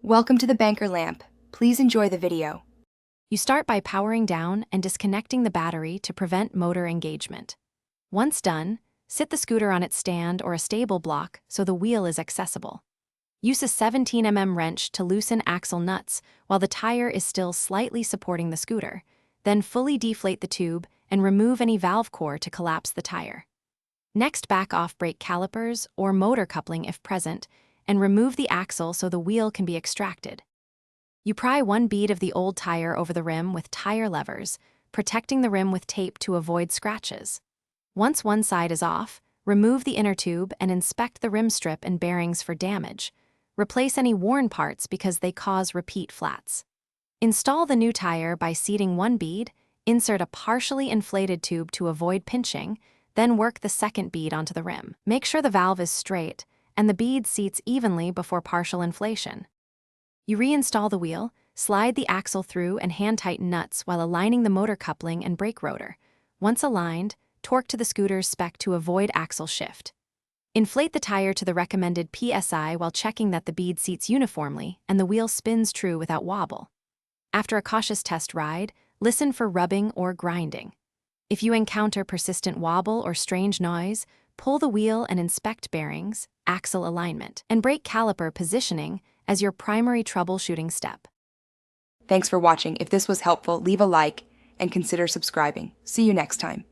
Welcome to the banker lamp. Please enjoy the video. You start by powering down and disconnecting the battery to prevent motor engagement. Once done, sit the scooter on its stand or a stable block so the wheel is accessible. Use a 17mm wrench to loosen axle nuts while the tire is still slightly supporting the scooter. Then fully deflate the tube and remove any valve core to collapse the tire. Next, back off brake calipers or motor coupling if present, and remove the axle so the wheel can be extracted. You pry one bead of the old tire over the rim with tire levers, protecting the rim with tape to avoid scratches. Once one side is off, remove the inner tube and inspect the rim strip and bearings for damage. Replace any worn parts because they cause repeat flats. Install the new tire by seating one bead, insert a partially inflated tube to avoid pinching, then work the second bead onto the rim. Make sure the valve is straight and the bead seats evenly before partial inflation. You reinstall the wheel, slide the axle through and hand-tighten nuts while aligning the motor coupling and brake rotor. Once aligned, torque to the scooter's spec to avoid axle shift. Inflate the tire to the recommended PSI while checking that the bead seats uniformly and the wheel spins true without wobble. After a cautious test ride, listen for rubbing or grinding. If you encounter persistent wobble or strange noise, pull the wheel and inspect bearings, axle alignment, and brake caliper positioning as your primary troubleshooting step. Thanks for watching. If this was helpful, leave a like and consider subscribing. See you next time.